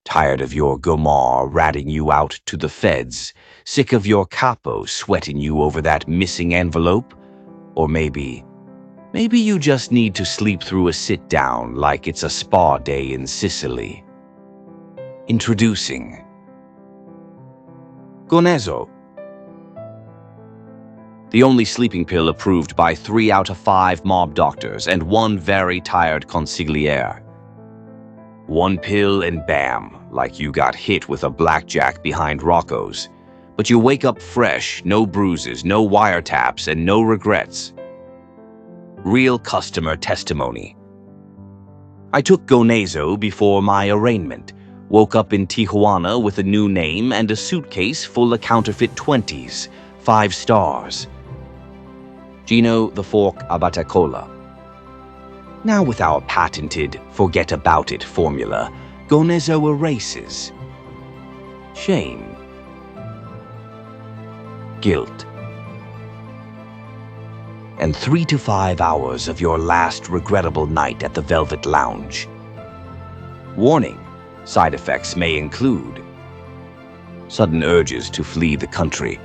Tired of your Gomar ratting you out to the feds? Sick of your capo sweating you over that missing envelope? Or maybe you just need to sleep through a sit-down like it's a spa day in Sicily. Introducing Gonezo, the only sleeping pill approved by 3 out of 5 mob doctors and 1 very tired consigliere. 1 pill and bam, like you got hit with a blackjack behind Rocco's. But you wake up fresh, no bruises, no wiretaps, and no regrets. Real customer testimony. I took Gonezo before my arraignment, woke up in Tijuana with a new name and a suitcase full of counterfeit 20s, 5 stars. Gino the Fork Abatacola. Now with our patented forget-about-it formula, Gonezo erases shame, guilt, and 3 to 5 hours of your last regrettable night at the Velvet Lounge. Warning, side effects may include sudden urges to flee the country,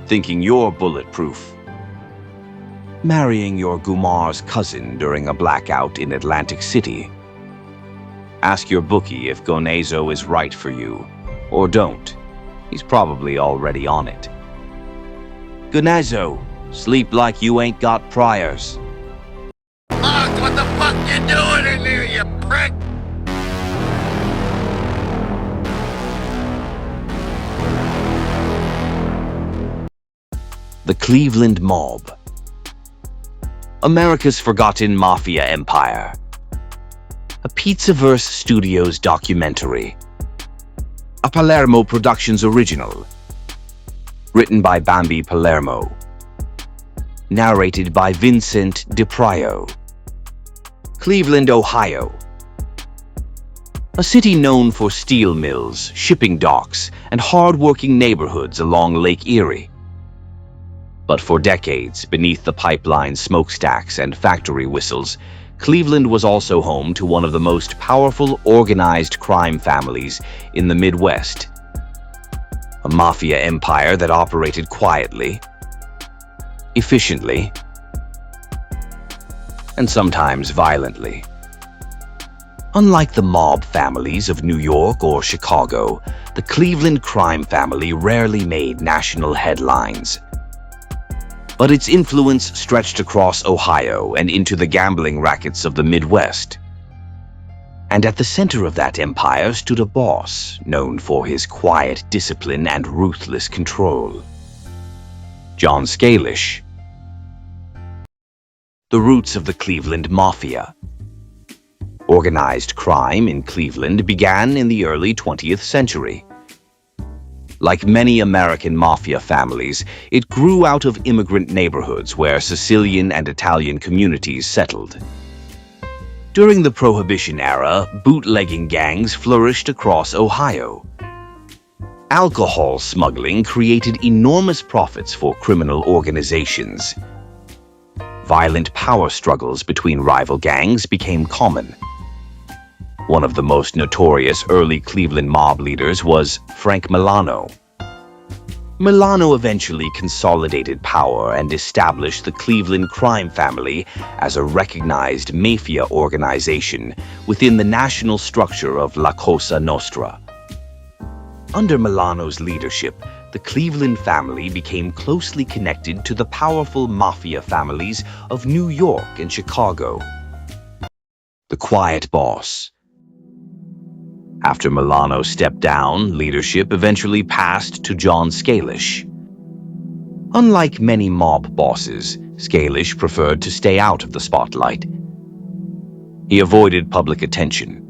thinking you're bulletproof, marrying your Gumar's cousin during a blackout in Atlantic City. Ask your bookie if Gonezo is right for you, or don't. He's probably already on it. Gonezo, sleep like you ain't got priors. Look, what the fuck you doing in there, you prick? The Cleveland Mob. America's forgotten Mafia empire. A Pizzaverse Studios documentary. A Palermo Productions original. Written by Bambi Palermo. Narrated by Vincent DiPrio. Cleveland, Ohio. A city known for steel mills, shipping docks, and hard-working neighborhoods along Lake Erie. But for decades, beneath the pipeline smokestacks and factory whistles, Cleveland was also home to one of the most powerful organized crime families in the Midwest. A mafia empire that operated quietly, efficiently, and sometimes violently. Unlike the mob families of New York or Chicago, the Cleveland crime family rarely made national headlines. But its influence stretched across Ohio and into the gambling rackets of the Midwest. And at the center of that empire stood a boss known for his quiet discipline and ruthless control. John Scalish. The roots of the Cleveland Mafia. Organized crime in Cleveland began in the early 20th century. Like many American mafia families, it grew out of immigrant neighborhoods where Sicilian and Italian communities settled. During the Prohibition era, bootlegging gangs flourished across Ohio. Alcohol smuggling created enormous profits for criminal organizations. Violent power struggles between rival gangs became common. One of the most notorious early Cleveland mob leaders was Frank Milano. Milano eventually consolidated power and established the Cleveland crime family as a recognized mafia organization within the national structure of La Cosa Nostra. Under Milano's leadership, the Cleveland family became closely connected to the powerful mafia families of New York and Chicago. The Quiet Boss. After Milano stepped down, leadership eventually passed to John Scalish. Unlike many mob bosses, Scalish preferred to stay out of the spotlight. He avoided public attention,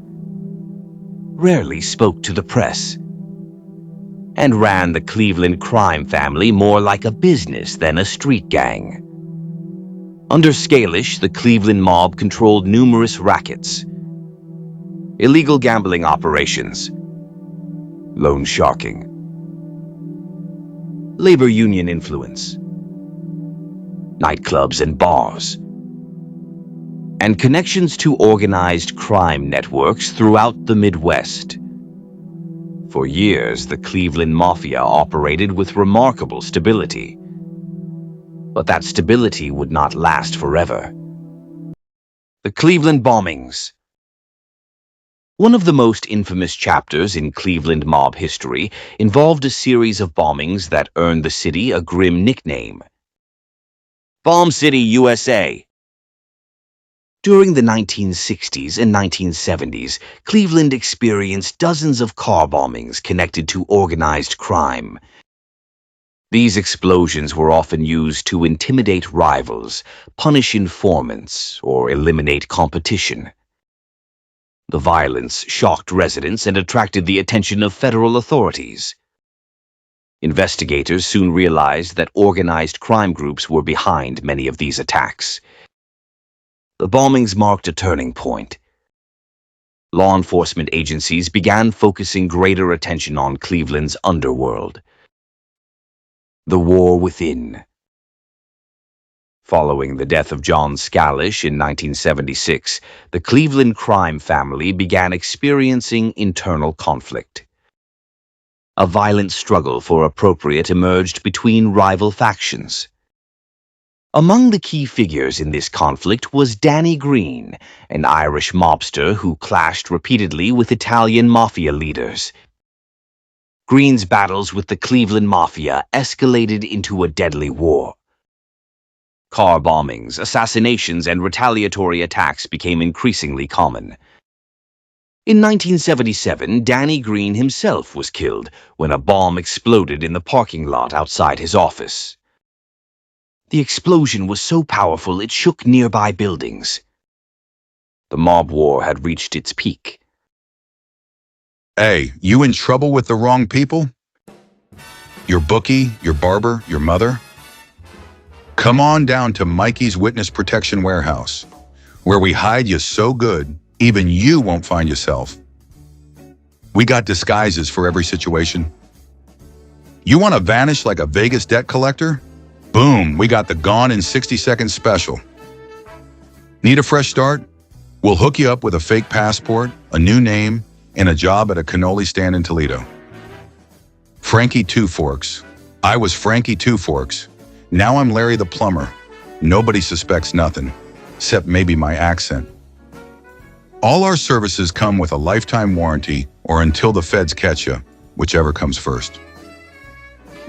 rarely spoke to the press, and ran the Cleveland crime family more like a business than a street gang. Under Scalish, the Cleveland mob controlled numerous rackets, illegal gambling operations, loan sharking, labor union influence, nightclubs and bars, and connections to organized crime networks throughout the Midwest. For years, the Cleveland Mafia operated with remarkable stability. But that stability would not last forever. The Cleveland bombings. One of the most infamous chapters in Cleveland mob history involved a series of bombings that earned the city a grim nickname: Bomb City, USA. During the 1960s and 1970s, Cleveland experienced dozens of car bombings connected to organized crime. These explosions were often used to intimidate rivals, punish informants, or eliminate competition. The violence shocked residents and attracted the attention of federal authorities. Investigators soon realized that organized crime groups were behind many of these attacks. The bombings marked a turning point. Law enforcement agencies began focusing greater attention on Cleveland's underworld. The War Within. Following the death of John Scalish in 1976, the Cleveland crime family began experiencing internal conflict. A violent struggle for appropriate emerged between rival factions. Among the key figures in this conflict was Danny Green, an Irish mobster who clashed repeatedly with Italian mafia leaders. Green's battles with the Cleveland Mafia escalated into a deadly war. Car bombings, assassinations, and retaliatory attacks became increasingly common. In 1977, Danny Green himself was killed when a bomb exploded in the parking lot outside his office. The explosion was so powerful it shook nearby buildings. The mob war had reached its peak. Hey, you in trouble with the wrong people? Your bookie, your barber, your mother? Come on down to Mikey's Witness Protection Warehouse, where we hide you so good, even you won't find yourself. We got disguises for every situation. You want to vanish like a Vegas debt collector? Boom, we got the Gone in 60 Seconds special. Need a fresh start? We'll hook you up with a fake passport, a new name, and a job at a cannoli stand in Toledo. Frankie Two Forks. I was Frankie Two Forks. Now I'm Larry the Plumber. Nobody suspects nothing, except maybe my accent. All our services come with a lifetime warranty or until the feds catch you, whichever comes first.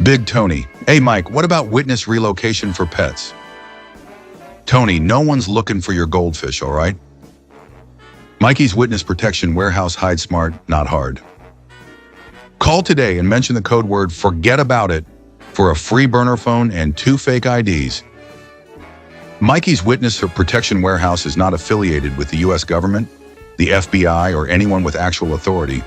Big Tony. Hey Mike, what about witness relocation for pets? Tony, no one's looking for your goldfish, all right? Mikey's Witness Protection Warehouse, hide smart, not hard. Call today and mention the code word "forget about it" for a free burner phone and 2 fake IDs. Mikey's Witness Protection Warehouse is not affiliated with the U.S. government, the FBI, or anyone with actual authority.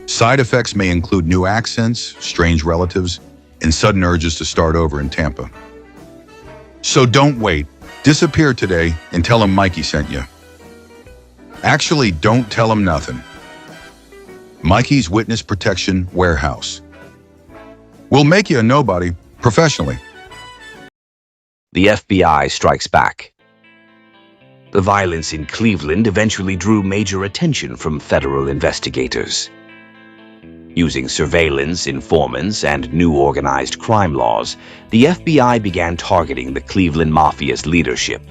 Side effects may include new accents, strange relatives, and sudden urges to start over in Tampa. So don't wait. Disappear today and tell him Mikey sent you. Actually, don't tell him nothing. Mikey's Witness Protection Warehouse. We'll make you a nobody, professionally. The FBI strikes back. The violence in Cleveland eventually drew major attention from federal investigators. Using surveillance, informants, and new organized crime laws, the FBI began targeting the Cleveland Mafia's leadership.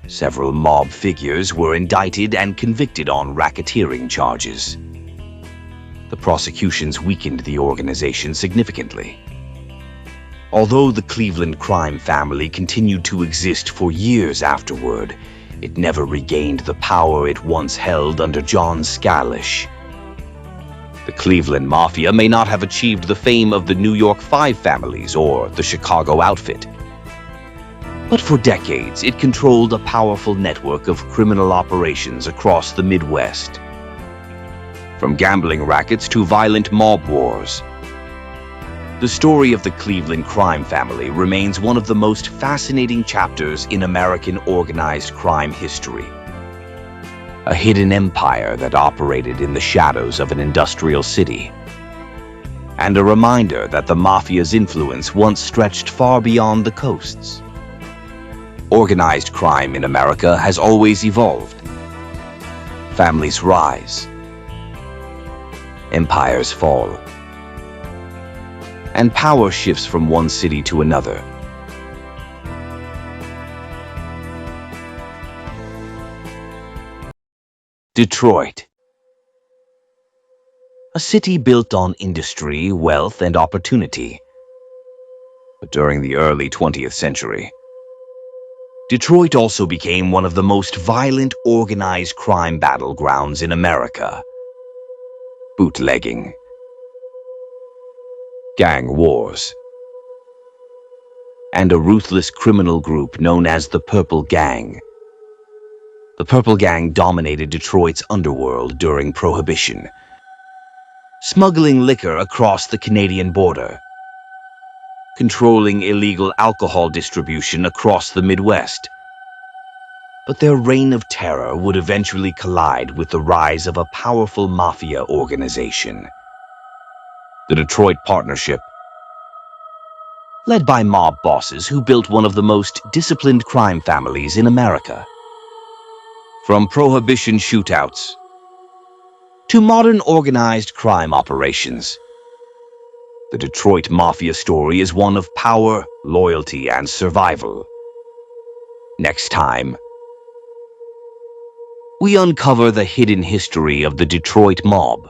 Several mob figures were indicted and convicted on racketeering charges. The prosecutions weakened the organization significantly. Although the Cleveland crime family continued to exist for years afterward, it never regained the power it once held under John Scalish. The Cleveland Mafia may not have achieved the fame of the New York Five families or the Chicago Outfit. But for decades, it controlled a powerful network of criminal operations across the Midwest. From gambling rackets to violent mob wars, the story of the Cleveland crime family remains one of the most fascinating chapters in American organized crime history. A hidden empire that operated in the shadows of an industrial city. And a reminder that the Mafia's influence once stretched far beyond the coasts. Organized crime in America has always evolved. Families rise, empires fall, and power shifts from one city to another. Detroit. A city built on industry, wealth, and opportunity. But during the early 20th century, Detroit also became one of the most violent organized crime battlegrounds in America. Bootlegging, gang wars, and a ruthless criminal group known as the Purple Gang. The Purple Gang dominated Detroit's underworld during Prohibition, smuggling liquor across the Canadian border, controlling illegal alcohol distribution across the Midwest. But their reign of terror would eventually collide with the rise of a powerful mafia organization, the Detroit Partnership, led by mob bosses who built one of the most disciplined crime families in America. From Prohibition shootouts to modern organized crime operations, the Detroit Mafia story is one of power, loyalty, and survival. Next time, we uncover the hidden history of the Detroit Mob.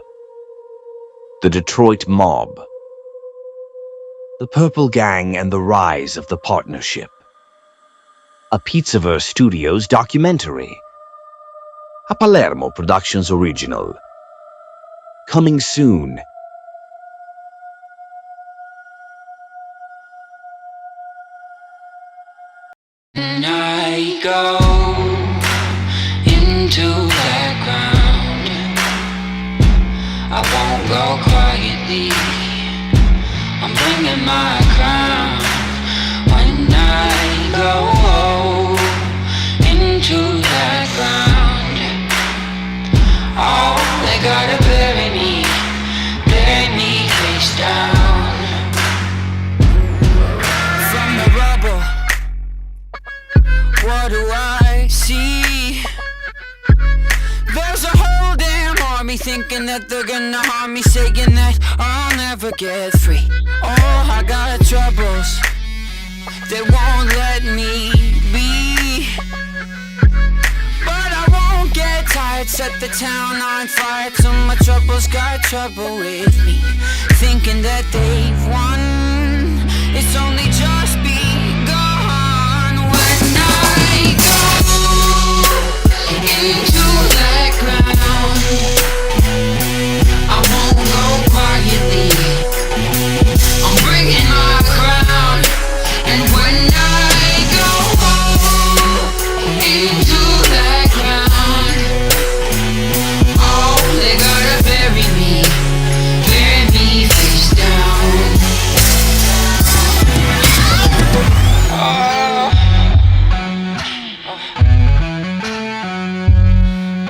The Detroit Mob, the Purple Gang, and the rise of the Partnership. A Pizzaverse Studios documentary. A Palermo Productions original. Coming soon. And I go into that ground. I won't go quietly. I'm bringing my crown. When I go into that ground, oh, they gotta bury me face down. From the rubble, what do I see? There's a whole damn army thinking that they're gonna harm me, saying that I'll never get free. Oh, I got troubles, they won't let me be. But I won't get tired, set the town on fire till my troubles got trouble with me. Thinking that they've won, it's only just begun. When I go into that ground, I won't go quietly. I'm bringing my crown. And when I go into that ground, oh, they gotta bury me face down.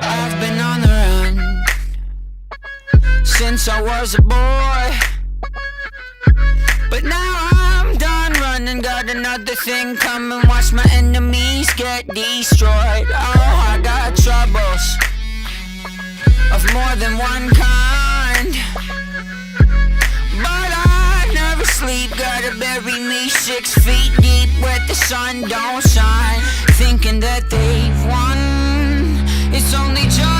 I've been on the run since I was a boy, but now I'm done running. Got another thing coming, watch my enemies get destroyed. Oh, I got troubles of more than one kind, but I never sleep. Gotta bury me 6 feet deep where the sun don't shine. Thinking that they've won, it's only just